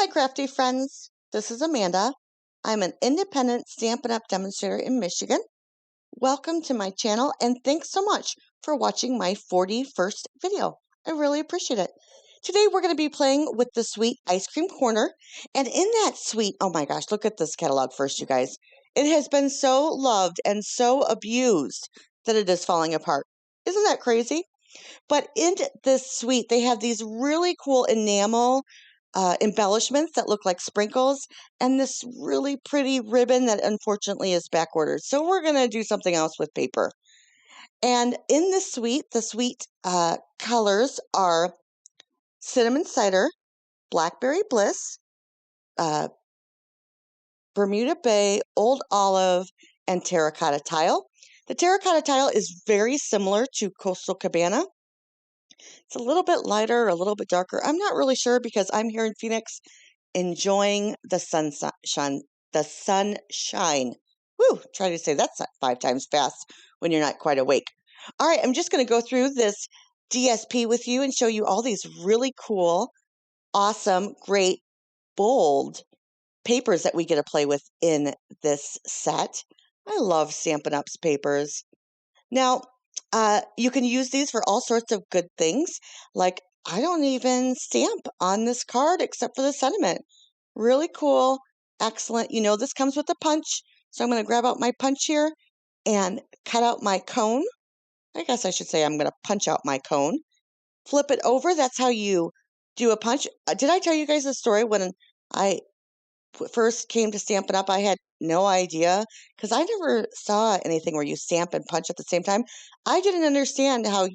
my crafty friends. This is Amanda. I'm an independent Stampin' Up! Demonstrator in Michigan. Welcome to my channel and thanks so much for watching my 41st video. I really appreciate it. Today we're going to be playing with the suite Ice Cream Corner. And in that suite, oh my gosh, look at this catalog first, you guys. It has been so loved and so abused that it is falling apart. Isn't that crazy? But in this suite, they have these really cool enamel embellishments that look like sprinkles and this really pretty ribbon that unfortunately is back ordered. So we're going to do something else with paper. And in this suite, the suite colors are Cinnamon Cider, Blackberry Bliss, Bermuda Bay, Old Olive, and Terracotta Tile. The Terracotta Tile is very similar to Coastal Cabana. It's a little bit lighter, a little bit darker. I'm not really sure because I'm here in Phoenix enjoying the sunshine. Woo, try to say that 5 times fast when you're not quite awake. All right, I'm just going to go through this DSP with you and show you all these really cool, awesome, great, bold papers that we get to play with in this set. I love Stampin' Up's papers. Now, you can use these for all sorts of good things. Like, I don't even stamp on this card except for the sentiment. Really cool. Excellent. You know, this comes with a punch. So I'm going to grab out my punch here and cut out my cone. I guess I should say I'm going to punch out my cone. Flip it over. That's how you do a punch. Did I tell you guys the story when I first came to Stampin' Up? I had no idea because I never saw anything where you stamp and punch at the same time. I didn't understand how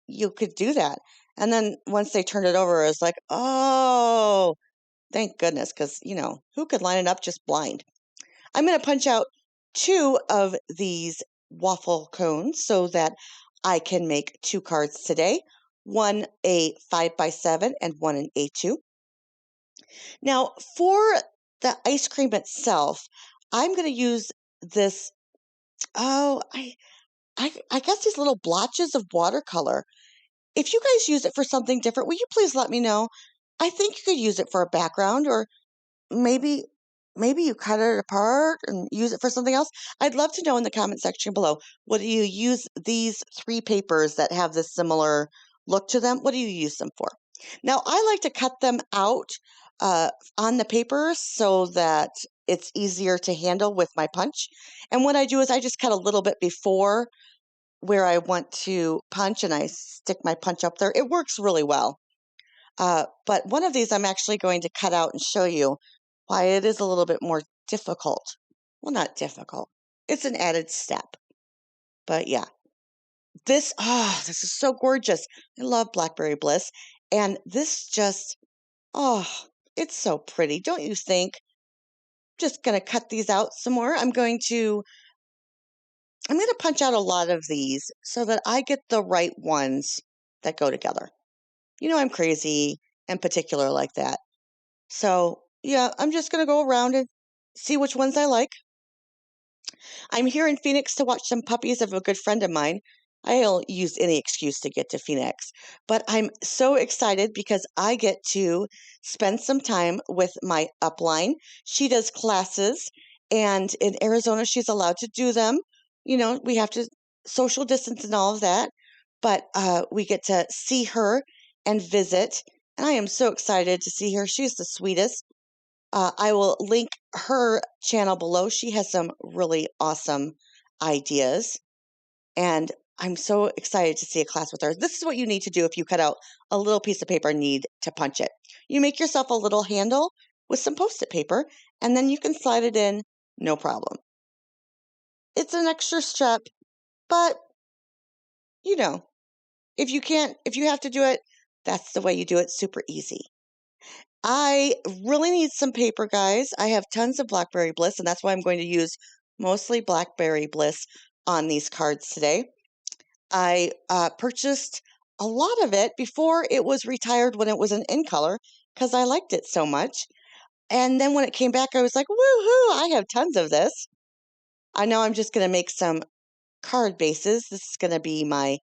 you could do that. And then once they turned it over, I was like, oh, thank goodness, because, you know, who could line it up just blind? I'm going to punch out 2 of these waffle cones so that I can make 2 cards today. One a 5x7 and one an A2. Now, for the ice cream itself, I'm going to use this, I guess these little blotches of watercolor. If you guys use it for something different, will you please let me know? I think you could use it for a background, or maybe you cut it apart and use it for something else. I'd love to know in the comment section below. What do you use these 3 papers that have this similar look to them? What do you use them for? Now, I like to cut them out on the paper so that it's easier to handle with my punch. And what I do is I just cut a little bit before where I want to punch and I stick my punch up there. It works really well. But one of these I'm actually going to cut out and show you why it is a little bit more difficult. Well, not difficult. It's an added step. But yeah. This is so gorgeous. I love Blackberry Bliss. And this just, it's so pretty. Don't you think? Just going to cut these out some more. I'm going to punch out a lot of these so that I get the right ones that go together. You know, I'm crazy and particular like that. So, yeah, I'm just going to go around and see which ones I like. I'm here in Phoenix to watch some puppies of a good friend of mine. I'll use any excuse to get to Phoenix. But I'm so excited because I get to spend some time with my upline. She does classes, and in Arizona, she's allowed to do them. You know, we have to social distance and all of that. But we get to see her and visit. And I am so excited to see her. She's the sweetest. I will link her channel below. She has some really awesome ideas. And I'm so excited to see a class with her. This is what you need to do if you cut out a little piece of paper and need to punch it. You make yourself a little handle with some Post-it paper, and then you can slide it in, no problem. It's an extra step, but, you know, if you have to do it, that's the way you do it, super easy. I really need some paper, guys. I have tons of Blackberry Bliss, and that's why I'm going to use mostly Blackberry Bliss on these cards today. I purchased a lot of it before it was retired when it was in color because I liked it so much. And then when it came back, I was like, woohoo, I have tons of this. I know I'm just going to make some card bases. This is going to be my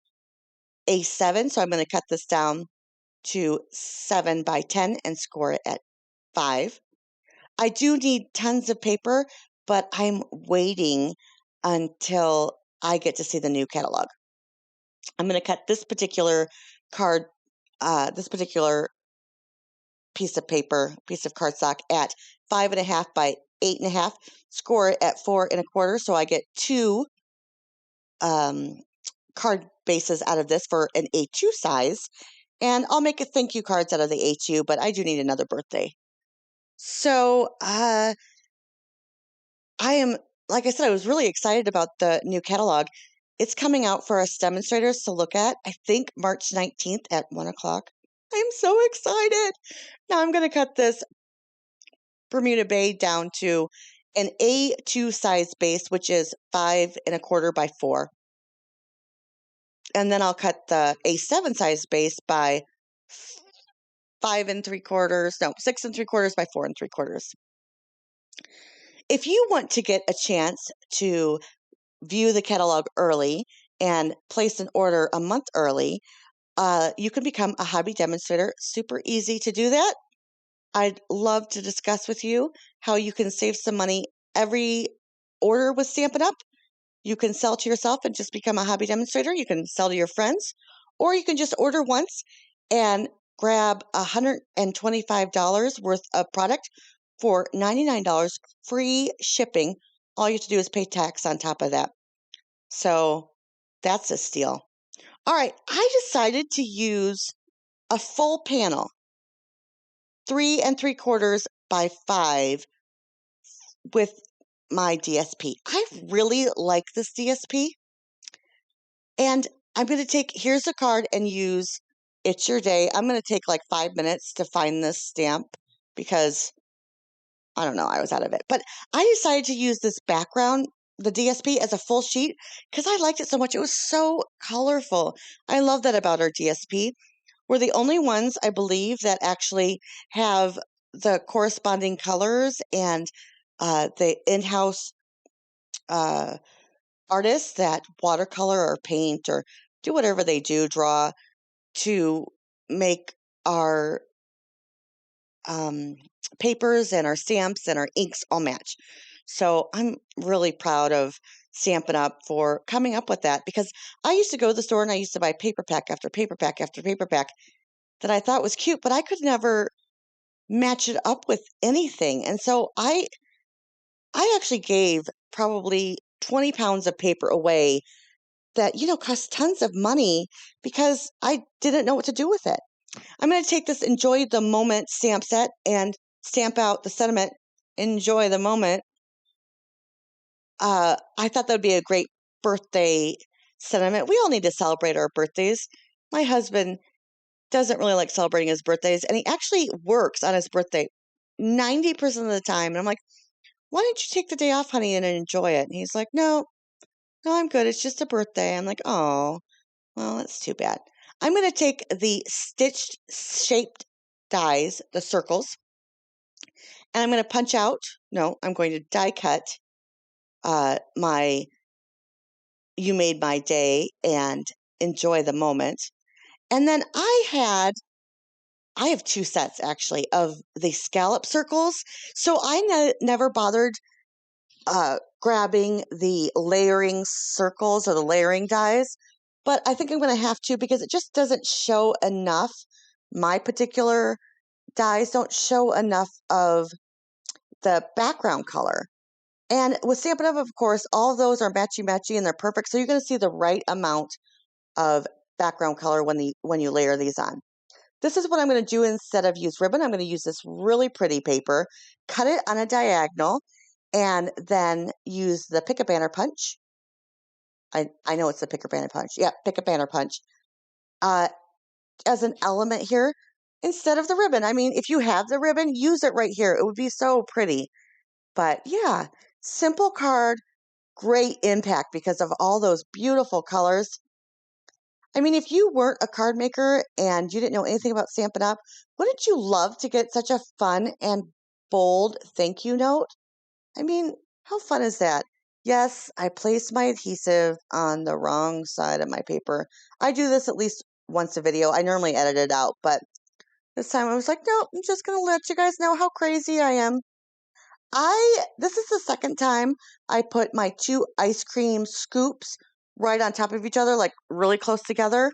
A7, so I'm going to cut this down to 7 by 10 and score it at 5. I do need tons of paper, but I'm waiting until I get to see the new catalog. I'm going to cut this particular card, this particular piece of cardstock at 5.5 by 8.5, score it at 4.25. So I get 2 card bases out of this for an A2 size. And I'll make a thank you cards out of the A2, but I do need another birthday. So I am, like I said, I was really excited about the new catalog. It's coming out for us demonstrators to look at, I think March 19th at 1 o'clock. I am so excited. Now I'm going to cut this Bermuda Bay down to an A2 size base, which is 5.25 by 4. And then I'll cut the A7 size base by 6.75 by 4.75. If you want to get a chance to view the catalog early and place an order a month early, you can become a hobby demonstrator. Super easy to do that. I'd love to discuss with you how you can save some money every order with Stampin' Up. You can sell to yourself and just become a hobby demonstrator. You can sell to your friends, or you can just order once and grab $125 worth of product for $99 free shipping. All you have to do is pay tax on top of that. So that's a steal. All right, I decided to use a full panel, 3.75 by 5 with my DSP. I really like this DSP. And I'm going to take, here's a card and use It's Your Day. I'm going to take like 5 minutes to find this stamp because I don't know, I was out of it. But I decided to use this background, the DSP, as a full sheet because I liked it so much. It was so colorful. I love that about our DSP. We're the only ones, I believe, that actually have the corresponding colors and the in-house artists that watercolor or paint or do whatever they do, draw to make our papers and our stamps and our inks all match. So I'm really proud of Stampin' Up for coming up with that because I used to go to the store and I used to buy paper pack after paper pack after paper pack that I thought was cute, but I could never match it up with anything. And so I actually gave probably 20 pounds of paper away that, cost tons of money because I didn't know what to do with it. I'm going to take this Enjoy the Moment stamp set and stamp out the sentiment, Enjoy the Moment. I thought that would be a great birthday sentiment. We all need to celebrate our birthdays. My husband doesn't really like celebrating his birthdays, and he actually works on his birthday 90% of the time. And I'm like, why don't you take the day off, honey, and enjoy it? And he's like, no, I'm good. It's just a birthday. I'm like, oh, well, that's too bad. I'm going to take the stitched shaped dies, the circles, and I'm going to punch out. No, I'm going to die cut my You Made My Day and Enjoy the Moment. And then I have 2 sets actually of the scallop circles. So I never bothered grabbing the layering circles or the layering dies, but I think I'm going to have to because it just doesn't show enough. My particular dies don't show enough of the background color. And with Stampin' Up, of course, all of those are matchy-matchy and they're perfect. So you're going to see the right amount of background color when you layer these on. This is what I'm going to do instead of use ribbon. I'm going to use this really pretty paper, cut it on a diagonal, and then use the Pick a Banner punch. I know it's the Pick a Banner punch. Yeah, Pick a Banner punch. As an element here instead of the ribbon. I mean, if you have the ribbon, use it right here. It would be so pretty. But yeah, simple card, great impact because of all those beautiful colors. I mean, if you weren't a card maker and you didn't know anything about Stampin' Up, wouldn't you love to get such a fun and bold thank you note? I mean, how fun is that? Yes, I placed my adhesive on the wrong side of my paper. I do this at least once a video. I normally edit it out, but This time I was like, no, I'm just going to let you guys know how crazy I am. This is the second time I put my 2 ice cream scoops right on top of each other, like really close together.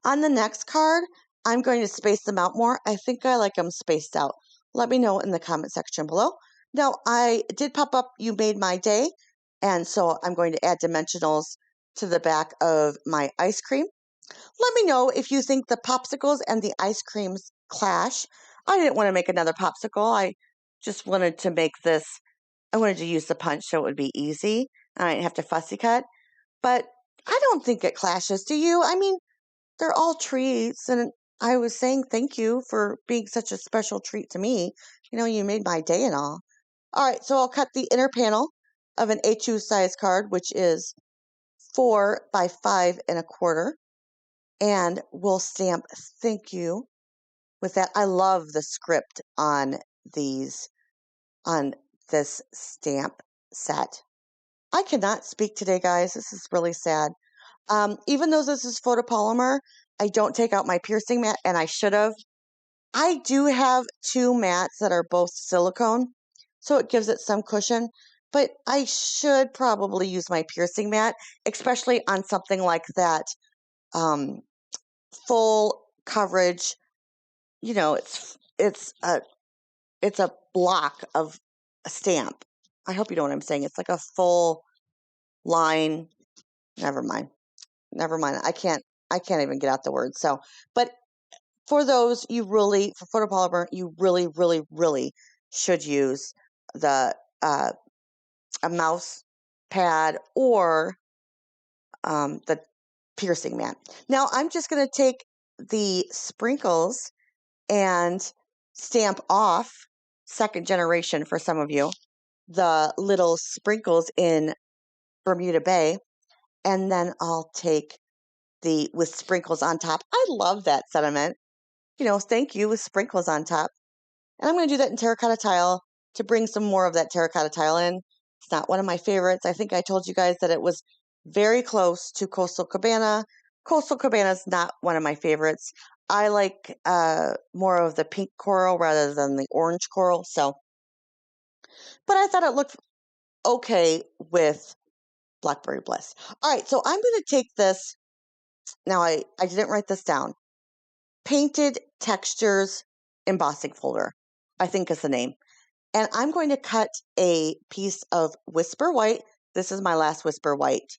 On the next card, I'm going to space them out more. I think I like them spaced out. Let me know in the comment section below. Now, I did pop up You Made My Day, and so I'm going to add dimensionals to the back of my ice cream. Let me know if you think the popsicles and the ice creams clash. I didn't want to make another popsicle. I just wanted to make this. I wanted to use the punch so it would be easy. I didn't have to fussy cut. But I don't think it clashes. Do you? I mean, they're all treats, and I was saying thank you for being such a special treat to me. You know, you made my day and all. All right, so I'll cut the inner panel of an A2 size card, which is 4 by 5 1/4. And we'll stamp thank you with that. I love the script on this stamp set. I cannot speak today, guys. This is really sad. Even though this is photopolymer, I don't take out my piercing mat, and I should have. I do have 2 mats that are both silicone, so it gives it some cushion, but I should probably use my piercing mat, especially on something like that. Full coverage, you know, it's a block of a stamp. I hope you know what I'm saying. It's like a full line. Never mind. Never mind. I can't even get out the word. So, but for those, for photopolymer, you really should use the a mouse pad or the piercing mat. Now I'm just going to take the sprinkles and stamp off, second generation for some of you, the little sprinkles in Bermuda Bay, and then I'll take with sprinkles on top. I love that sentiment. You know, thank you with sprinkles on top. And I'm going to do that in terracotta tile to bring some more of that terracotta tile in. It's not one of my favorites. I think I told you guys that it was very close to Coastal Cabana. Coastal Cabana is not one of my favorites. I like more of the pink coral rather than the orange coral. So, but I thought it looked okay with Blackberry Bliss. All right, so I'm going to take this. Now, I didn't write this down. Painted Textures Embossing Folder, I think is the name. And I'm going to cut a piece of Whisper White. This is my last Whisper White.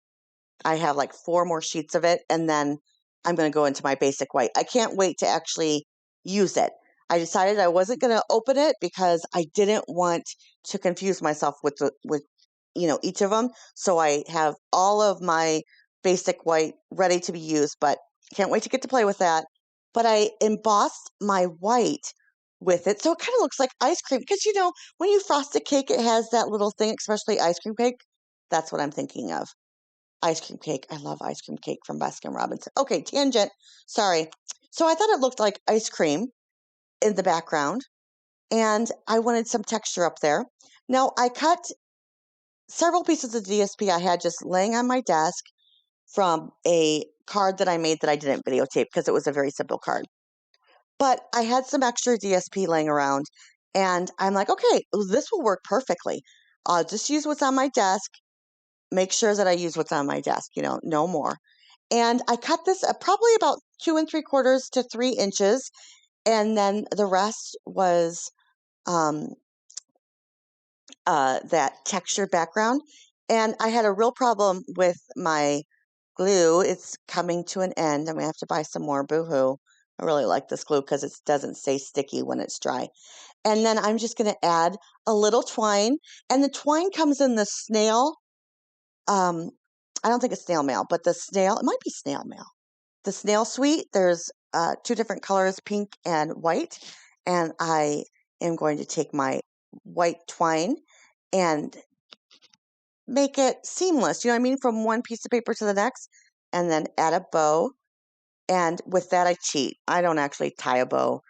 I have like 4 more sheets of it, and then I'm going to go into my basic white. I can't wait to actually use it. I decided I wasn't going to open it because I didn't want to confuse myself with each of them. So I have all of my basic white ready to be used, but can't wait to get to play with that. But I embossed my white with it, so it kind of looks like ice cream. Because, you know, when you frost a cake, it has that little thing, especially ice cream cake. That's what I'm thinking of. Ice cream cake. I love ice cream cake from Baskin Robbins. Okay, tangent. Sorry. So I thought it looked like ice cream in the background, and I wanted some texture up there. Now, I cut several pieces of DSP I had just laying on my desk from a card that I made that I didn't videotape because it was a very simple card. But I had some extra DSP laying around, and I'm like, okay, this will work perfectly. I'll just use what's on my desk, make sure that I use what's on my desk, no more. And I cut this probably about 2 3/4 to 3 inches, and then the rest was that texture background. And I had a real problem with my glue. It's coming to an end. I'm going to have to buy some more. Boo-hoo. I really like this glue because it doesn't stay sticky when it's dry. And then I'm just going to add a little twine. And the twine comes in the snail. I don't think it's snail mail, but it might be snail mail. The snail suite, there's 2 different colors, pink and white. And I am going to take my white twine and make it seamless, you know what I mean, from one piece of paper to the next, and then add a bow. And with that, I cheat. I don't actually tie a bow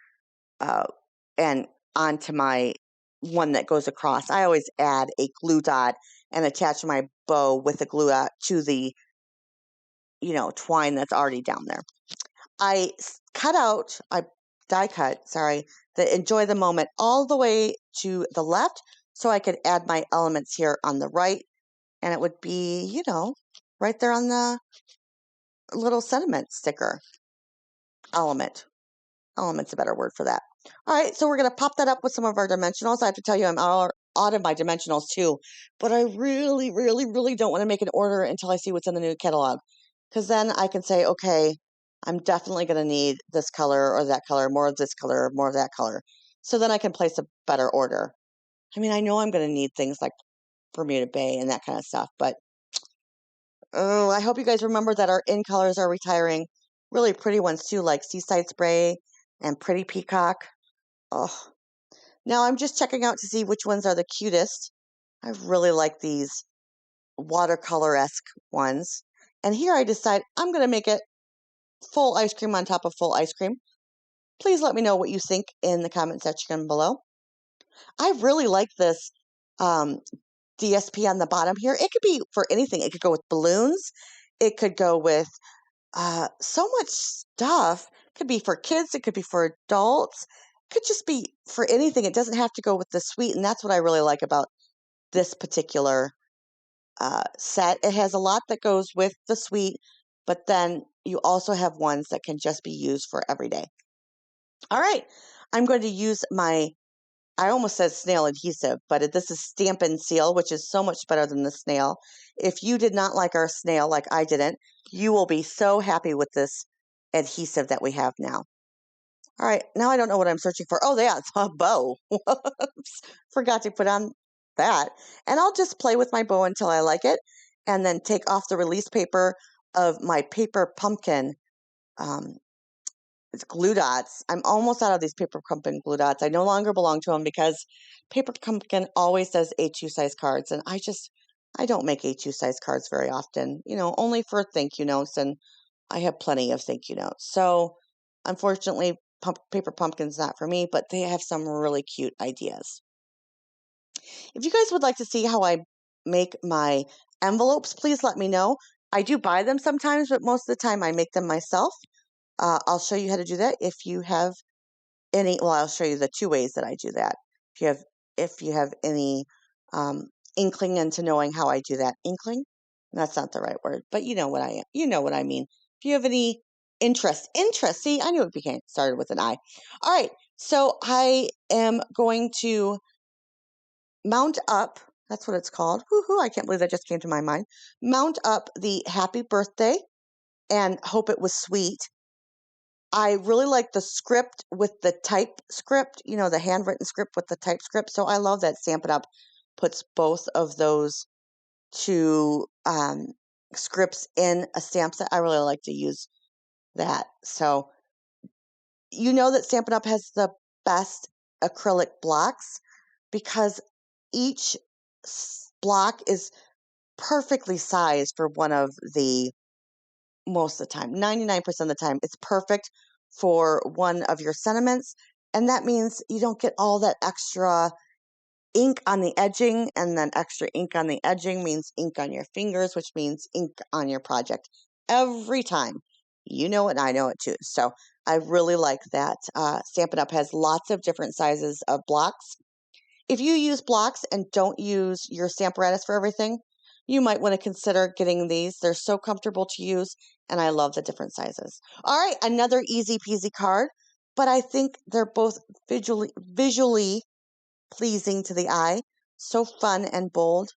and onto my one that goes across. I always add a glue dot and attach my bow with a glue dot to the, twine that's already down there. I die cut, sorry, the Enjoy the Moment all the way to the left so I could add my elements here on the right, and it would be, you know, right there on the little sentiment sticker. Element's a better word for that. All right, so we're going to pop that up with some of our dimensionals. I have to tell you, I'm out of my dimensionals too, but I really, really, really don't want to make an order until I see what's in the new catalog, because then I can say, okay, I'm definitely going to need this color or that color, more of this color, more of that color. So then I can place a better order. I mean, I know I'm going to need things like Bermuda Bay and that kind of stuff, but oh, I hope you guys remember that our in colors are retiring. Really pretty ones too, like Seaside Spray and Pretty Peacock. Oh, now I'm just checking out to see which ones are the cutest. I really like these watercolor-esque ones. And here I decide I'm going to make it full ice cream on top of full ice cream. Please let me know what you think in the comment section below. I really like this DSP on the bottom here. It could be for anything. It could go with balloons. It could go with so much stuff. It could be for kids. It could be for adults. It could just be for anything. It doesn't have to go with the sweet. And that's what I really like about this particular set. It has a lot that goes with the sweet, but then you also have ones that can just be used for every day. All right. I'm going to use my, I almost said snail adhesive, but this is Stampin' Seal, which is so much better than the snail. If you did not like our snail like I didn't, you will be so happy with this adhesive that we have now. All right, now I don't know what I'm searching for. Oh, yeah, it's a bow. Whoops, forgot to put on that. And I'll just play with my bow until I like it, and then take off the release paper of my paper pumpkin. It's glue dots. I'm almost out of these paper pumpkin glue dots. I no longer belong to them because paper pumpkin always does A2 size cards, and I don't make A2 size cards very often. You know, only for thank you notes, and I have plenty of thank you notes. So, unfortunately, paper pumpkin's not for me, but they have some really cute ideas. If you guys would like to see how I make my envelopes, please let me know. I do buy them sometimes, but most of the time I make them myself. I'll show you how to do that if you have any. Well, I'll show you the two ways that I do that. If you have any inkling into knowing how I do that, inkling. That's not the right word, but you know what I am. You know what I mean. If you have any interest. See, I knew it became started with an I. All right, so I am going to mount up. That's what it's called. Woohoo! I can't believe that just came to my mind. Mount up the happy birthday and hope it was sweet. I really like the script with the type script, you know, the handwritten script with the type script. So I love that Stampin' Up puts both of those two scripts in a stamp set. I really like to use that. So you know that Stampin' Up has the best acrylic blocks because each block is perfectly sized for one of the, most of the time, 99% of the time, it's perfect for one of your sentiments. And that means you don't get all that extra ink on the edging, and then extra ink on the edging means ink on your fingers, which means ink on your project every time. You know it, and I know it too. So I really like that. Stampin' Up! Has lots of different sizes of blocks. If you use blocks and don't use your Stamparatus for everything, you might want to consider getting these. They're so comfortable to use, and I love the different sizes. All right, another easy peasy card, but I think they're both visually pleasing to the eye. So fun and bold.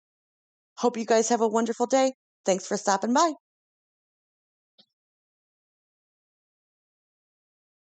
Hope you guys have a wonderful day. Thanks for stopping by.